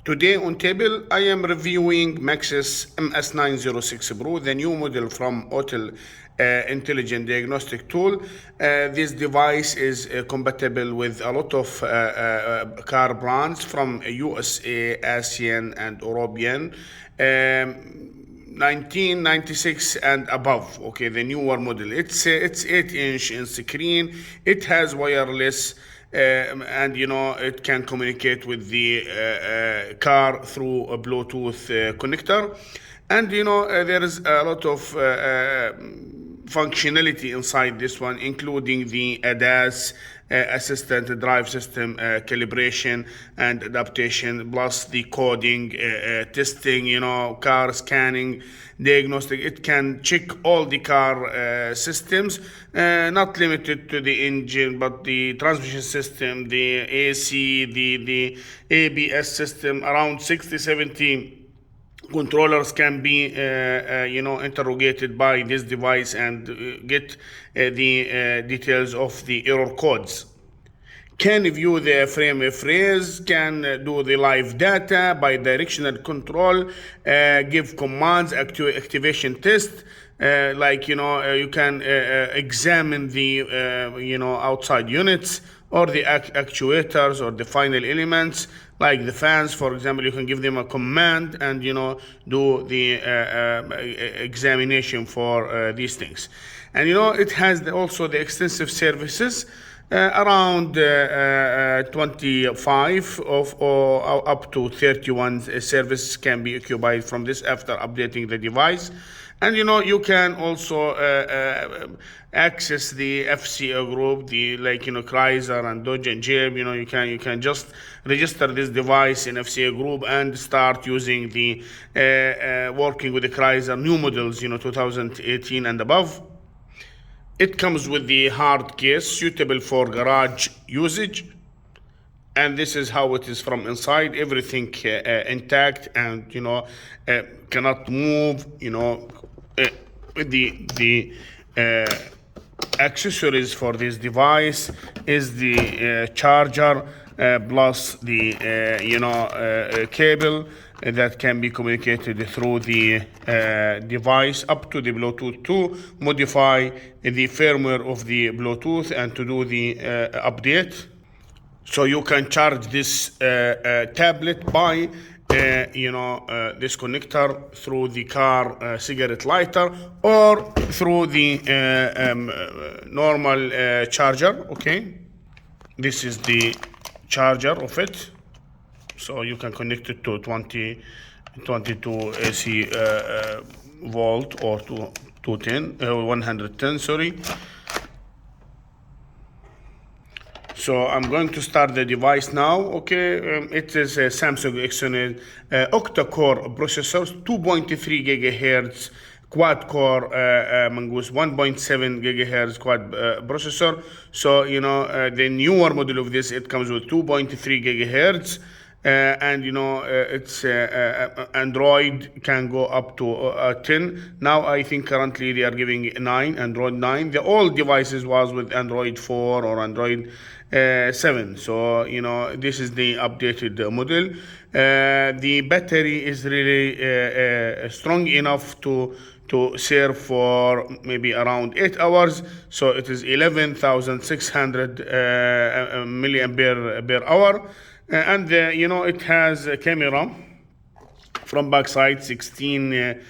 Today on table, I am reviewing Maxisys MS906 Pro, the new model from Autel intelligent diagnostic tool. This device is compatible with a lot of car brands from USA, ASEAN, and European. 1996 and above. Okay, the newer model. It's 8-inch in screen. It has wireless. And it can communicate with the car through a Bluetooth connector, and there is a lot of functionality inside this one, including the ADAS assistant drive system calibration and adaptation, plus the coding, testing, car scanning, diagnostic. It can check all the car systems, not limited to the engine, but the transmission system, the AC, the ABS system. Around 60-70 controllers can be interrogated by this device and get the details of the error codes. Can view the frame phrase, can do the live data by directional control, give commands, activation test, you can examine the outside units or the actuators or the final elements, like the fans, for example. You can give them a command and do the examination for these things. And it has also the extensive services, around 25 or up to 31 services can be occupied from this after updating the device. And you can also access the FCA group, the Chrysler and Dodge and Jeep. You can just register this device in FCA group and start using the working with the Chrysler new models, 2018 and above. It comes with the hard case suitable for garage usage, and this is how it is from inside. Everything intact and cannot move. The accessories for this device is the charger plus the cable that can be communicated through the device up to the Bluetooth to modify the firmware of the Bluetooth and to do the update. So you can charge this tablet by this connector through the car cigarette lighter or through the normal charger. Okay, this is the charger of it. So you can connect it to 22 AC volt or to 110, sorry. So I'm going to start the device now. Okay, it is a Samsung Exynos octa-core processor, 2.3 gigahertz quad-core Mongoose 1.7 gigahertz quad processor. So the newer model of this, it comes with 2.3 gigahertz. And it's Android can go up to 10. Now I think currently they are giving 9, Android 9. The old devices was with Android 4 or Android 7. So this is the updated model. The battery is really strong enough to serve for maybe around 8 hours. So it is 11,600 milliampere per hour. And it has a camera from backside, 16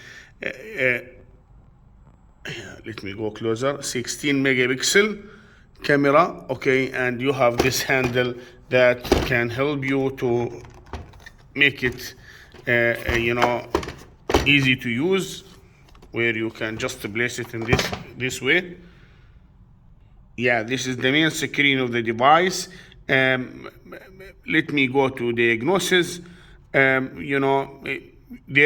let me go closer, 16 megapixel camera. Okay, and you have this handle that can help you to make it easy to use, where you can just place it in this way. Yeah, this is the main screen of the device. Let me go to diagnosis. There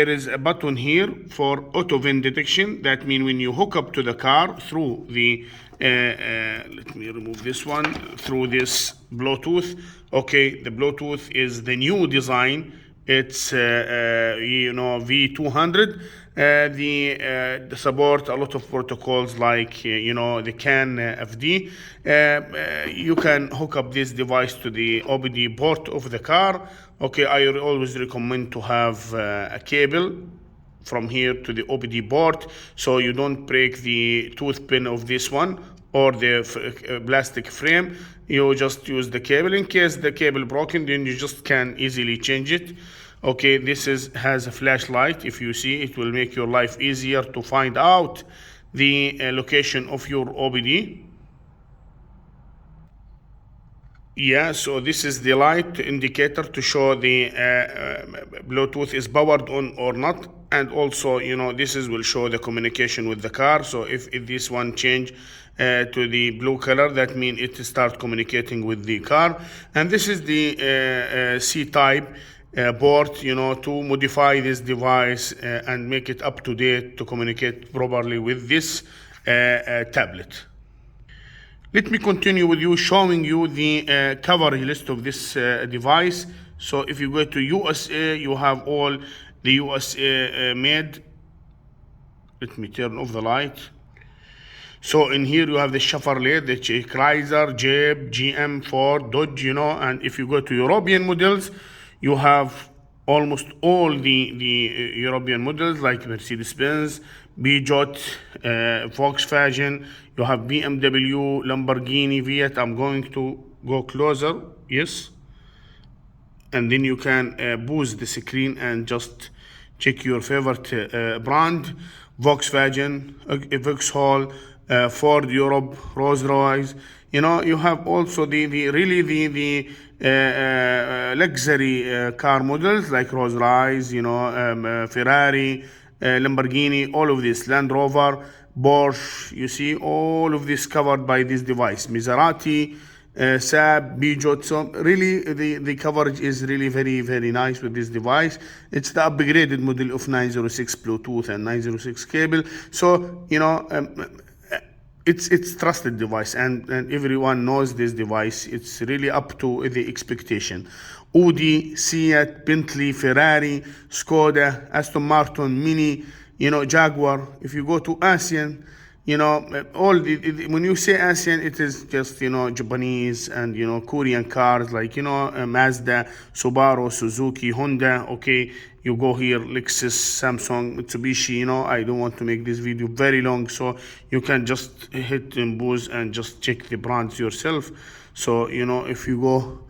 is a button here for auto VIN detection. That means when you hook up to the car through the let me remove this one, through this Bluetooth. Okay, the Bluetooth is the new design. It's V200, They support a lot of protocols like the CAN FD. You can hook up this device to the OBD port of the car. Okay, I always recommend to have a cable from here to the OBD port, so you don't break the tooth pin of this one or the plastic frame. You just use the cable. In case the cable broken, then you just can easily change it. Okay, this has a flashlight. If you see, it will make your life easier to find out the location of your OBD. Yeah, so this is the light indicator to show the Bluetooth is powered on or not, and also this will show the communication with the car. So if this one change to the blue color, that means it start communicating with the car. And this is the C-type board, to modify this device and make it up to date to communicate properly with this tablet. Let me continue with you showing you the coverage list of this device. So if you go to USA, you have all the USA made. Let me turn off the light. So in here you have the Chevrolet, the Chrysler, Jeep, GM, Ford, Dodge, and if you go to European models, you have almost all the European models like Mercedes-Benz, Peugeot, Volkswagen. You have BMW, Lamborghini, Fiat. I'm going to go closer. Yes. And then you can boost the screen and just check your favorite brand. Volkswagen, Vauxhall, Ford Europe, Rolls-Royce. You have also the luxury car models like Rolls-Royce, Ferrari, Lamborghini, all of this, Land Rover, Porsche. You see all of this covered by this device. Maserati, Saab, Peugeot. So really the coverage is really very, very nice with this device. It's the upgraded model of 906 Bluetooth and 906 cable. So it's trusted device, and everyone knows this device. It's really up to the expectation. Audi, Seat, Bentley, Ferrari, Skoda, Aston Martin, Mini, Jaguar. If you go to ASEAN, all when you say ASEAN, it is just Japanese and Korean cars like Mazda, Subaru, Suzuki, Honda. Okay, you go here, Lexus, Samsung, Mitsubishi. I don't want to make this video very long, so you can just hit and pause and just check the brands yourself. So if you go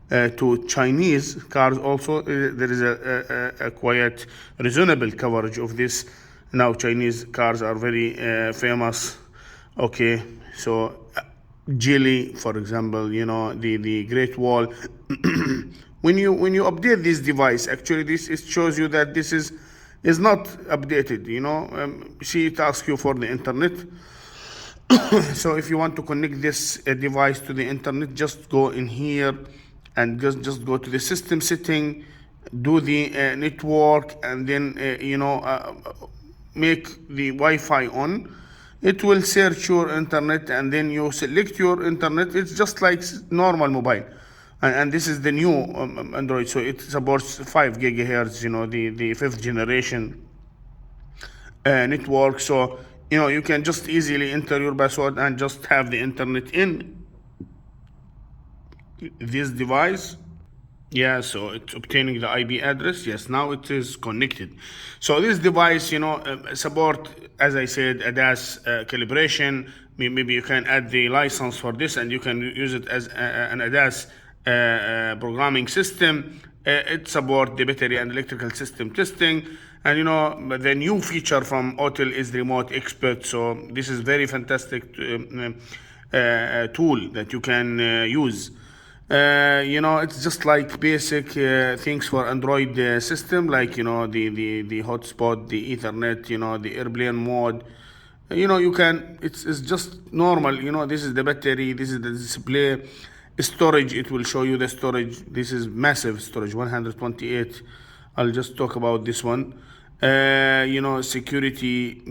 to Chinese cars also, there is a quite reasonable coverage of this. Now Chinese cars are very famous. Okay, so Geely, for example, the Great Wall. when you update this device, actually it shows you that this is not updated. See, it asks you for the internet. So if you want to connect this device to the internet, just go in here and just go to the system setting, do the network, and then make the Wi-Fi on. It will search your internet, and then you select your internet. It's just like normal mobile, and this is the new Android, so it supports 5 gigahertz, the 5th generation network. So you can just easily enter your password and just have the internet in this device. Yeah, so it's obtaining the IP address. Yes, now it is connected. So this device, support, as I said, ADAS calibration. Maybe you can add the license for this, and you can use it as an ADAS programming system. It supports the battery and electrical system testing. And the new feature from Autel is remote expert. So this is very fantastic tool that you can use. It's just like basic things for Android system, like the hotspot, the Ethernet, the airplane mode. You can. It's just normal. This is the battery. This is the display. Storage. It will show you the storage. This is massive storage, 128. I'll just talk about this one. Security.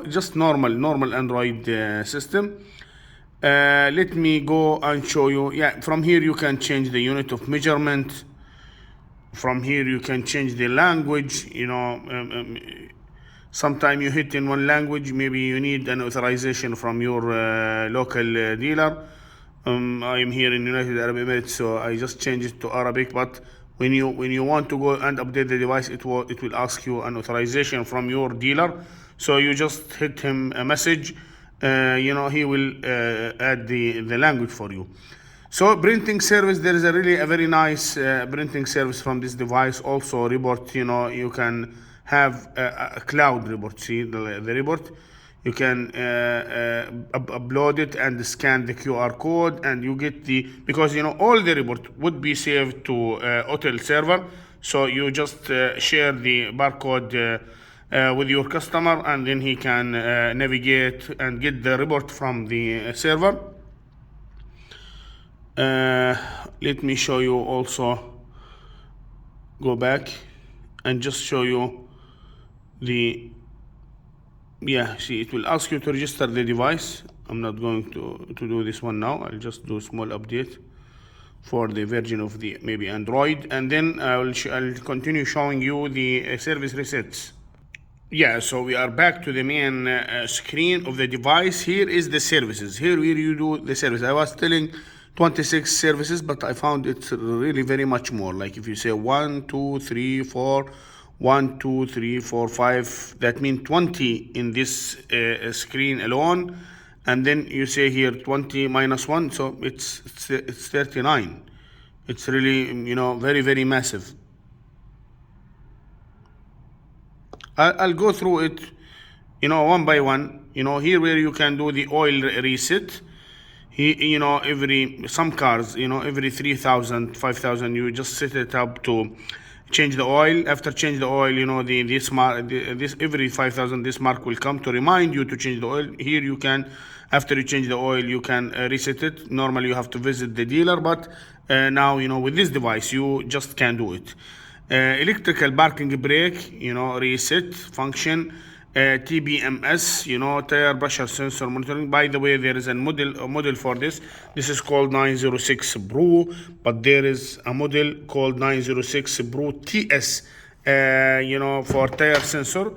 Just normal Android system. Let me go and show you. Yeah, from here you can change the unit of measurement. from here you can change the language. Sometime you hit in one language, maybe you need an authorization from your local dealer. I am here in United Arab Emirates, so I just changed it to Arabic. But when you want to go and update the device, it will ask you an authorization from your dealer. So you just hit him a message. He will add the language for you. So printing service, there is a very nice printing service from this device. Also report, you can have a cloud report. See the report, you can upload it and scan the QR code, and you get because all the report would be saved to Autel server. So you just share the barcode with your customer, and then he can navigate and get the report from the server. Let me show you also, go back and just show you see, it will ask you to register the device. I'm not going to do this one now. I'll just do a small update for the version of the maybe Android, and then I'll continue showing you the service resets. So we are back to the main screen of the device. Here is the services. Here where you do the service. I was telling 26 services, but I found it's really very much more. Like if you say 1, 2, 3, 4, 1, 2, 3, 4, 5, that means 20 in this screen alone. And then you say here 20 minus 1, so it's 39. It's really, very, very massive. I'll go through it, one by one. Here where you can do the oil reset. Some cars, every 3,000, 5,000, you just set it up to change the oil. After change the oil, this every 5,000, this mark will come to remind you to change the oil. Here you can, after you change the oil, you can reset it. Normally you have to visit the dealer, but now, with this device, you just can do it. Electrical parking brake, reset function. TBMS, tire pressure sensor monitoring. By the way, there is a model for this. This is called 906 Pro, but there is a model called 906 Pro TS, for tire sensor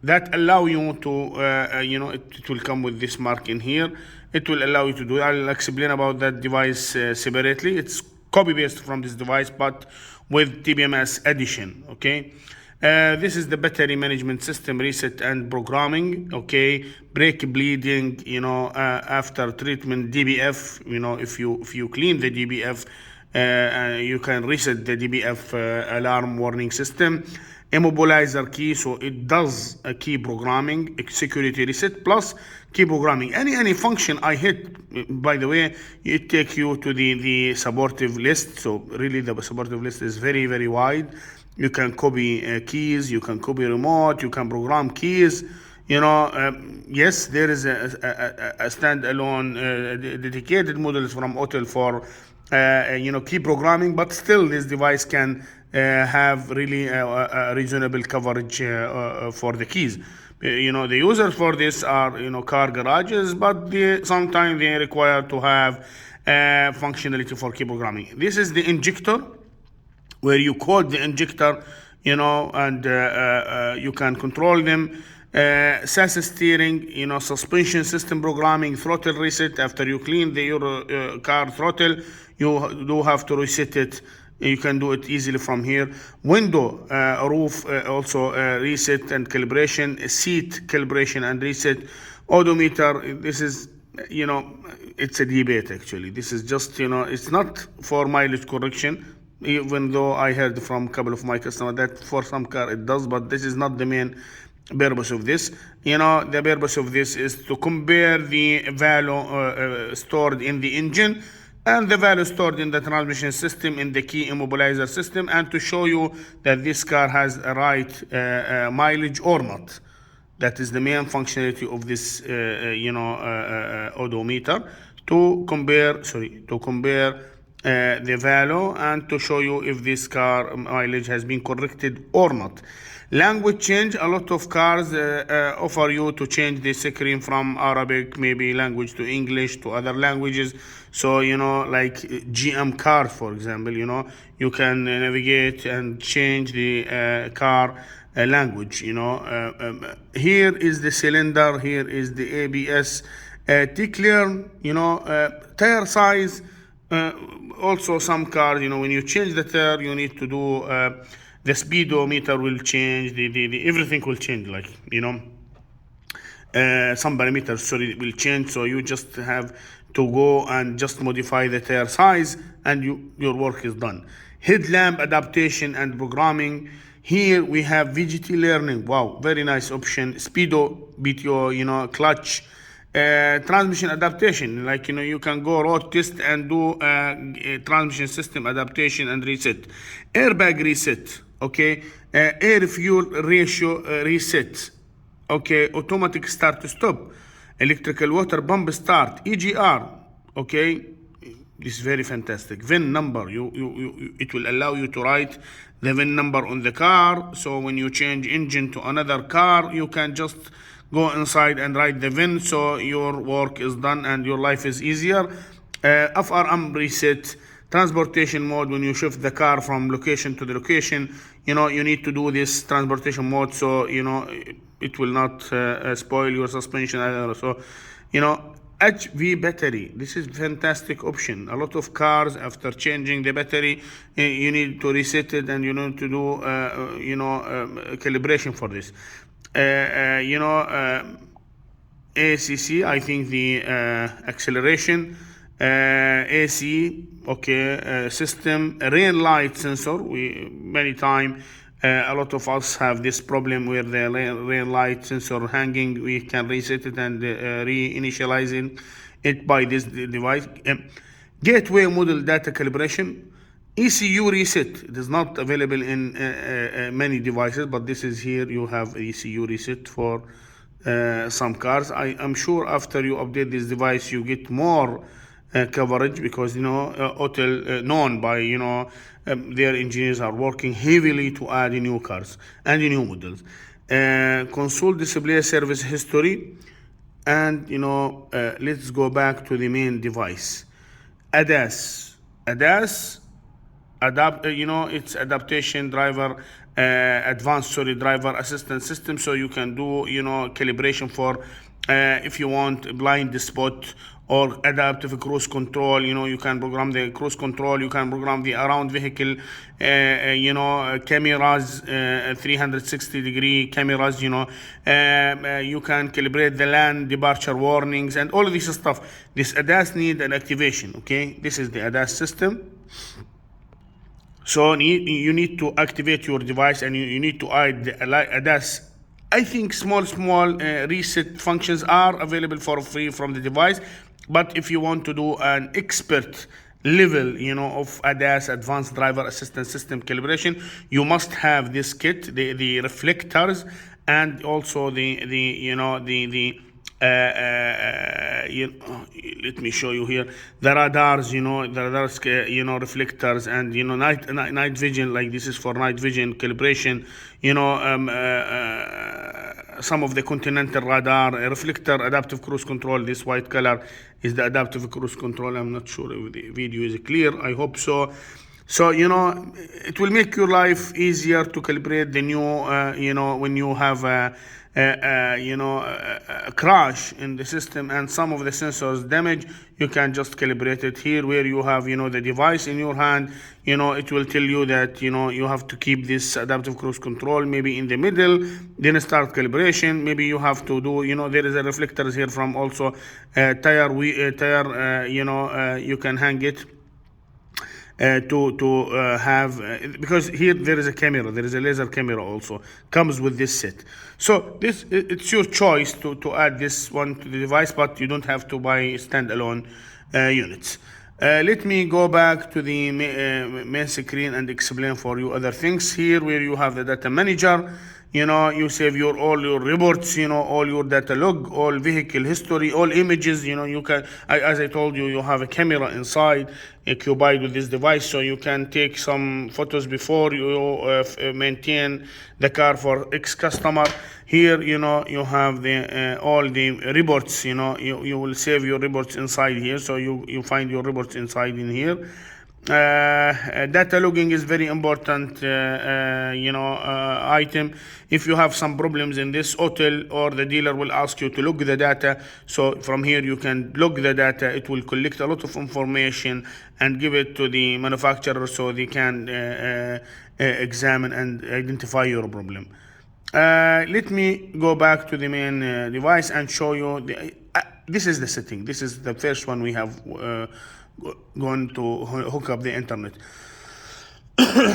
that allow you to, it will come with this mark in here. It will allow you to do it. I'll explain about that device separately. It's copy paste from this device, but with TBMS addition. Okay. This is the battery management system reset and programming. Okay, brake bleeding. After treatment DBF. If you clean the DBF, you can reset the DBF alarm warning system. Immobilizer key, so it does a key programming, security reset plus key programming. Any function I hit, by the way, it take you to the supportive list. So really the supportive list is very, very wide. You can copy keys, you can copy remote, you can program keys. Yes, there is a standalone dedicated models from Autel for key programming, but still this device can have really a reasonable coverage for the keys. The users for this are car garages, but sometimes they require to have functionality for key programming. This is the injector, where you code the injector, and you can control them. SAS steering, suspension system programming, throttle reset. After you clean your car throttle, you do have to reset it. You can do it easily from here. Window, roof, also reset and calibration. Seat calibration and reset. Odometer, this is, it's a debate actually. This is just, it's not for mileage correction. Even though I heard from a couple of my customers that for some car it does, but this is not the main purpose of this. The purpose of this is to compare the value stored in the engine and the value stored in the transmission system, in the key immobilizer system, and to show you that this car has a right mileage or not. That is the main functionality of this odometer, to compare the value and to show you if this car mileage has been corrected or not. Language change, a lot of cars offer you to change the screen from Arabic, maybe language, to English, to other languages. So, you know, like GM cars, for example, you know, you can navigate and change the car language, you know. Here is the cylinder, here is the ABS, T-clear, you know, tire size. Also some cars, you know, when you change the tire, you need to do the speedometer will change, the everything will change, like, you know, some parameters, sorry, will change. So you just have to go and just modify the tire size and your work is done. Headlamp adaptation and programming. Here we have VGT learning. Wow, very nice option. Speedo, BTO, you know, clutch. Transmission adaptation, like, you know, you can go road test and do transmission system adaptation and reset. Airbag reset, okay. Air fuel ratio reset, okay. Automatic start to stop, electrical water pump start, EGR, okay. This is very fantastic. VIN number, it will allow you to write the VIN number on the car, so when you change engine to another car, you can just go inside and write the VIN, so your work is done and your life is easier. FRM reset, transportation mode, when you shift the car from location to the location, you know, you need to do this transportation mode, so, you know, it will not spoil your suspension. So, you know, HV battery, this is fantastic option. A lot of cars, after changing the battery, you need to reset it and you need to do, you know, calibration for this. You know, ACC, I think the acceleration, AC, okay, system, rain light sensor. We many time, a lot of us have this problem where the rain light sensor hanging. We can reset it and reinitializing it by this device. Gateway model data calibration. ECU reset, it is not available in many devices, but this is here. You have ECU reset for some cars. I am sure after you update this device, you get more coverage, because, you know, Autel, known by, you know, their engineers are working heavily to add new cars and new models. Console display service history, and, you know, let's go back to the main device. ADAS, you know, it's adaptation driver, advanced, sorry, driver assistance system. So you can do, you know, calibration for if you want blind spot or adaptive cruise control. You know, you can program the cruise control, you can program the around vehicle, you know, cameras, 360-degree cameras, you know, you can calibrate the land departure warnings and all of this stuff. This ADAS need an activation, okay. This is the ADAS system. So you need to activate your device and you need to add the ADAS. I think small reset functions are available for free from the device. But if you want to do an expert level, you know, of ADAS, advanced driver assistance system calibration, you must have this kit, the reflectors, and also you know, let me show you here the radars, you know, the radars, you know, reflectors, and, you know, night vision, like this is for night vision calibration, you know, some of the continental radar, reflector, adaptive cruise control. This white color is the adaptive cruise control. I'm not sure if the video is clear. I hope so. So, you know, it will make your life easier to calibrate the new, you know, when you have you know, a crash in the system and some of the sensors damage, you can just calibrate it. Here where you have, you know, the device in your hand, you know, it will tell you that, you know, you have to keep this adaptive cruise control maybe in the middle, then start calibration. Maybe you have to do, you know, there is a reflectors here from also tire, you know, you can hang it to have, because here there is a camera, there is a laser camera also comes with this set. So it's your choice to add this one to the device, but you don't have to buy standalone units. Let me go back to the main screen and explain for you other things. Here where you have the data manager, you save all your reports, all your data log, all vehicle history, all images. You can, as I told you, you have a camera inside occupied with this device, so you can take some photos before you maintain the car for X customer. Here, you have the all the reports. You will save your reports inside here, so you find your reports inside in here. Data logging is very important item. If you have some problems in this, Autel or the dealer will ask you to log the data. So from here you can log the data. It will collect a lot of information and give it to the manufacturer so they can examine and identify your problem. Let me go back to the main device and show you this is the setting. This is the first one we have going to hook up the internet.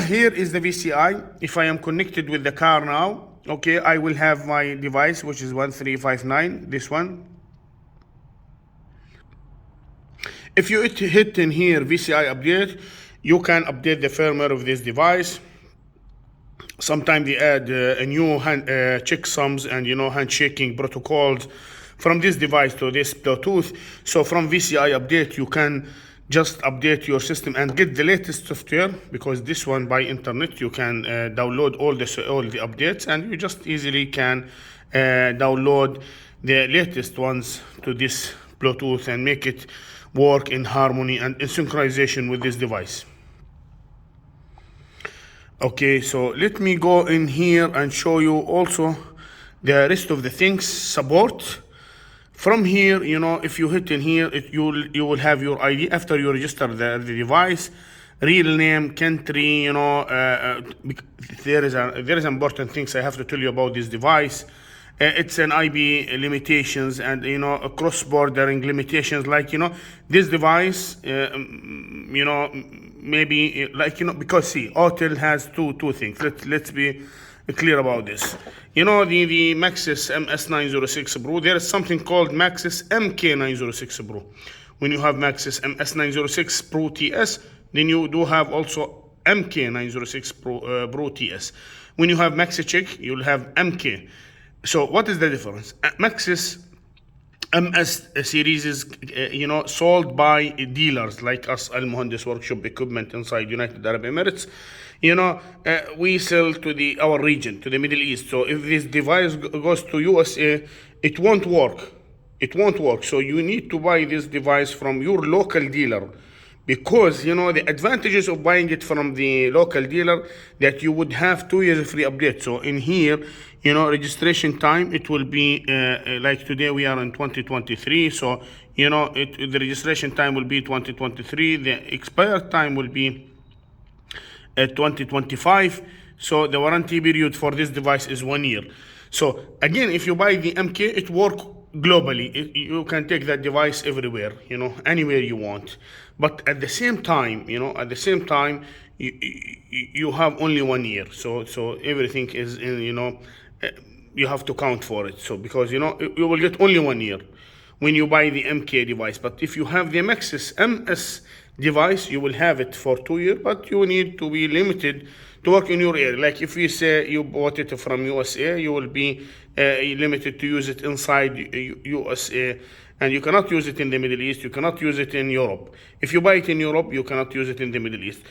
Here is the VCI. If I am connected with the car now, okay, I will have my device, which is 1359, this one. If you hit in here VCI update, you can update the firmware of this device. Sometimes they add a new checksums and handshaking protocols from this device to this Bluetooth. So from VCI update, you can just update your system and get the latest software, because this one by internet you can download all the updates, and you just easily can download the latest ones to this Bluetooth and make it work in harmony and in synchronization with this device. Okay, so let me go in here and show you also the rest of the things support. From here, if you hit in here, you will have your ID after you register the device, real name, country. There is important things I have to tell you about this device. It's an IP limitations and cross-bordering limitations. Like this device, maybe because see, Autel has two things. Let's be clear about this. The Maxis MS906 Pro, there is something called Maxis MK906 Pro. When you have Maxis MS906 Pro TS, then you do have also MK906 Pro TS. When you have MaxiCheck, you'll have MK. So what is the difference? Maxis MS series is sold by dealers like us, المهندس workshop equipment inside United Arab Emirates. We sell to our region, to the Middle East. So if this device goes to USA, it won't work. So you need to buy this device from your local dealer, because the advantages of buying it from the local dealer, that you would have 2 years free update. So in here, registration time, it will be like today we are in 2023. So the registration time will be 2023. The expired time will be 2025. So the warranty period for this device is 1 year. So again, if you buy the MK, it works globally. You can take that device everywhere, anywhere you want. But at the same time, you have only 1 year. So everything is in, you have to count for it. So because you will get only 1 year when you buy the MK device. But if you have the Maxis MS device, you will have it for 2 years, but you need to be limited to work in your area. Like if we say you bought it from USA, you will be limited to use it inside USA, and you cannot use it in the Middle East. You cannot use it in Europe. If you buy it in Europe, you cannot use it in the Middle East.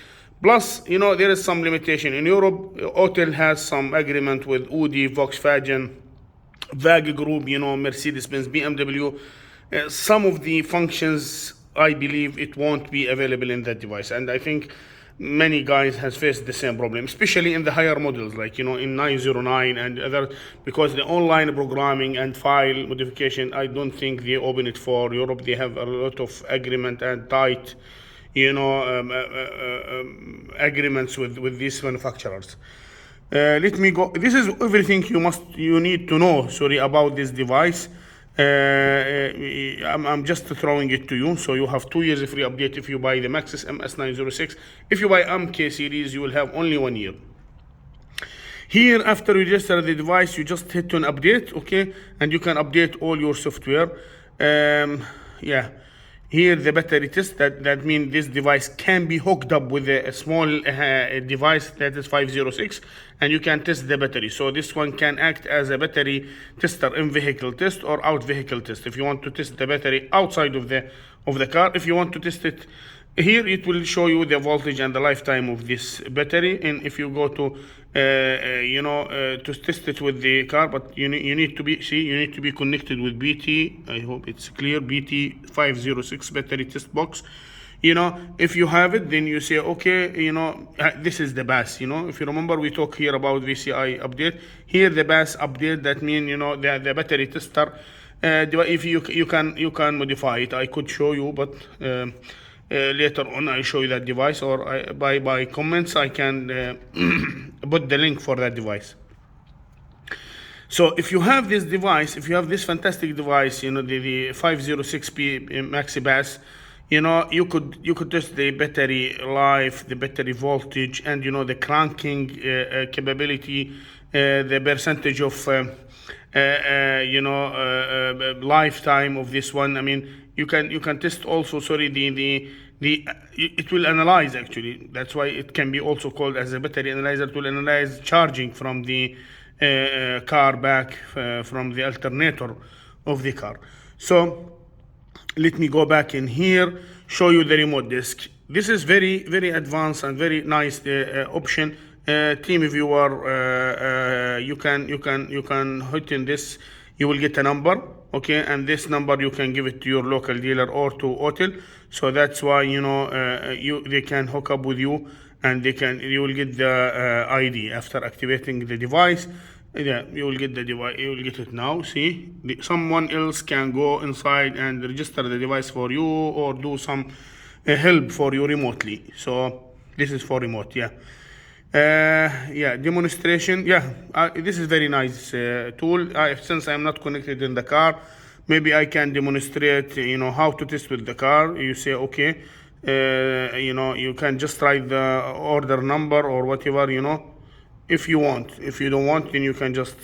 Plus, there is some limitation in Europe. Autel has some agreement with Audi, Volkswagen, VAG Group, Mercedes-Benz, BMW. Some of the functions, I believe it won't be available in that device, and I think many guys has faced the same problem, especially in the higher models, like in 909 and other, because the online programming and file modification, I don't think they open it for Europe. They have a lot of agreement and tight agreements with these manufacturers. Let me go. This is everything you need to know, about this device. I'm just throwing it to you. So you have 2 years free update if you buy the Maxis MS906. If you buy MK series, you will have only 1 year. Here, after you register the device, you just hit on update, okay? And you can update all your software. Here the battery test, that means this device can be hooked up with a small device that is 506, and you can test the battery. So this one can act as a battery tester in vehicle test or out vehicle test. If you want to test the battery outside of the car, if you want to test it here, it will show you the voltage and the lifetime of this battery. And if you go to to test it with the car, but you need to be connected with BT. I hope it's clear. BT 506 battery test box. If you have it, then you say, okay, this is the BAS. If you remember, we talk here about VCI update. Here the BAS update, that means the battery tester. If you can modify it. I could show you, but later on I show you that device, or by comments I can put the link for that device. So if you have this device, if you have this fantastic device, the 506p Maxi BAS, you could test the battery life, the battery voltage, and the cranking capability, the percentage of lifetime of this one. I mean, you can test also. Sorry, it will analyze, actually. That's why it can be also called as a battery analyzer. It will analyze charging from the car back from the alternator of the car. So let me go back in here, show you the remote disk. This is very, very advanced and very nice option. Team viewer, you can hit in this. You will get a number, okay, and this number you can give it to your local dealer or to Autel. So that's why they can hook up with you, and you will get the ID after activating the device. Yeah, you will get the device. You will get it now. See, someone else can go inside and register the device for you, or do some help for you remotely. So this is for remote. Yeah. Demonstration. This is very nice tool. Since I'm not connected in the car, maybe I can demonstrate how to test with the car. You say, okay, you can just write the order number or whatever, if you want. If you don't want, then you can just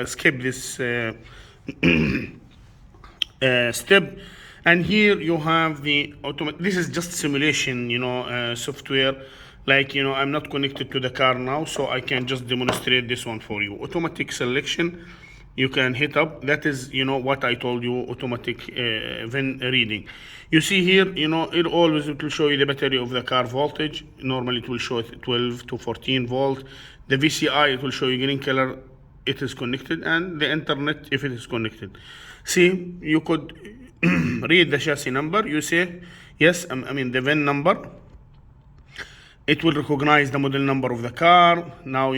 skip this step. And here you have the automatic. This is just simulation software. Like, I'm not connected to the car now, so I can just demonstrate this one for you. Automatic selection, you can hit up. That is, what I told you, automatic VIN reading. You see here, it will show you the battery of the car voltage. Normally it will show 12 to 14 volt. The VCI, it will show you green color, it is connected, and the internet, if it is connected. See, you could read the chassis number. You say, yes, the VIN number. It will recognize the model number of the car. Now,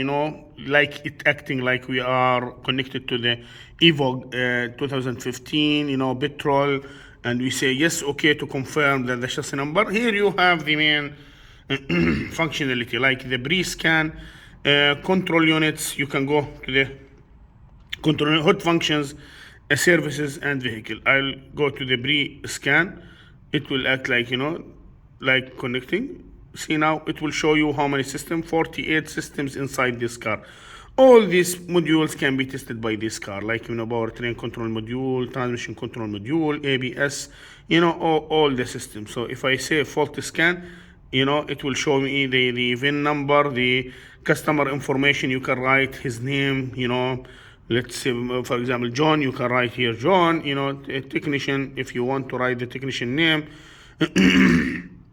like it acting like we are connected to the Evo 2015, petrol, and we say yes, okay, to confirm that the chassis number. Here you have the main functionality, like the pre-scan, control units. You can go to the control hot functions, services, and vehicle. I'll go to the pre-scan. It will act like, like connecting. See, now it will show you how many systems, 48 systems inside this car. All these modules can be tested by this car, like powertrain control module, transmission control module, ABS, all the systems. So if I say fault scan, it will show me the VIN number, the customer information. You can write his name, let's say, for example, John. You can write here John, a technician, if you want to write the technician name.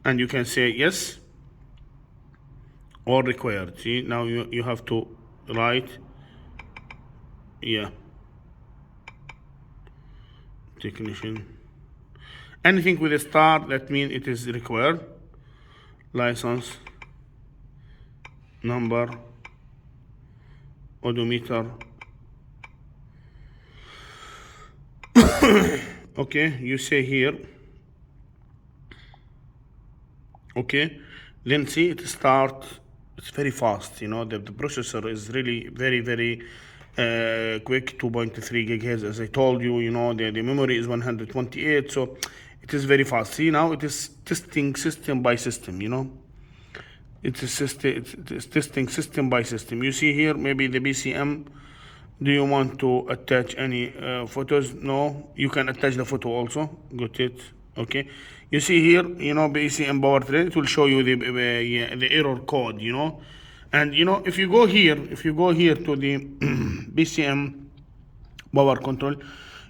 And you can say yes or required. See, now you have to write, technician. Anything with a star, that means it is required. License number, odometer. Okay, you say here. Okay, then see, it start. It's very fast. The processor is really very, very quick, 2.3 gigahertz. As I told you, the memory is 128, so it is very fast. See, now it is testing system by system. It's testing system by system. You see here, maybe the BCM. Do you want to attach any photos? No, you can attach the photo also. Got it. Okay, you see here, BCM powertrain, it will show you the error code, and if you go here to the BCM power control,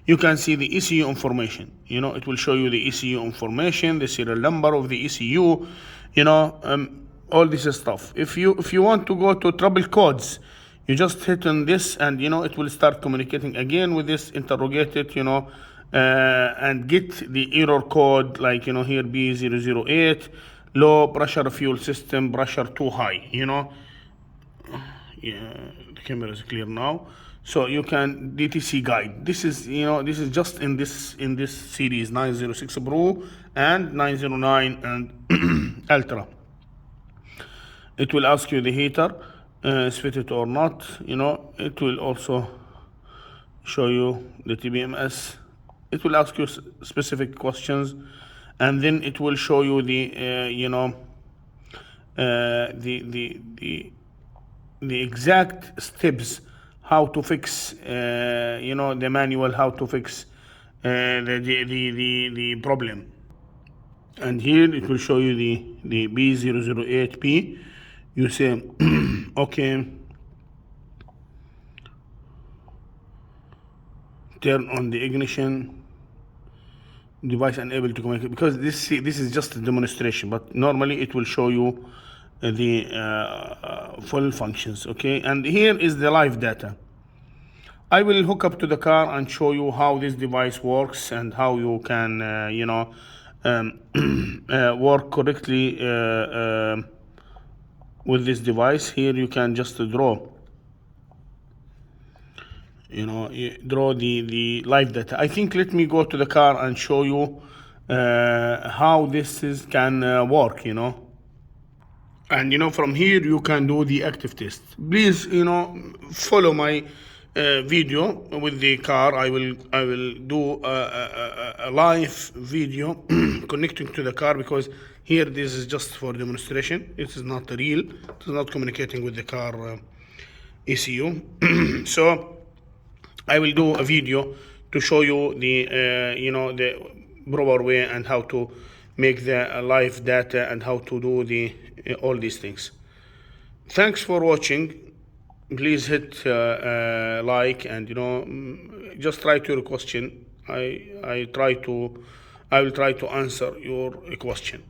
you can see the ECU information. It will show you the ECU information, the serial number of the ECU, all this stuff. If you want to go to trouble codes, you just hit on this, and it will start communicating again with this, interrogate it, and get the error code, like here B008, low pressure fuel system, pressure too high. Yeah, the camera is clear now. So you can DTC guide. This is this is just in this series 906 Pro and 909 and Ultra. It will ask you the heater is fitted or not. It will also show you the TBMS. It will ask you specific questions, and then it will show you the the exact steps how to fix the manual, how to fix the problem. And here it will show you the B008P. You say okay, turn on the ignition, device unable to communicate, because this is just a demonstration, but normally it will show you the full functions. Okay, and here is the live data. I will hook up to the car and show you how this device works and how you can work correctly with this device. Here you can just draw draw the live data. I think let me go to the car and show you how this can work. And from here you can do the active test. Please follow my video with the car. I will do a live video connecting to the car, because here this is just for demonstration. It is not real. It is not communicating with the car ECU. So I will do a video to show you the the proper way and how to make the live data and how to do the all these things. Thanks for watching. Please hit like, and just write your question. I will try to answer your question.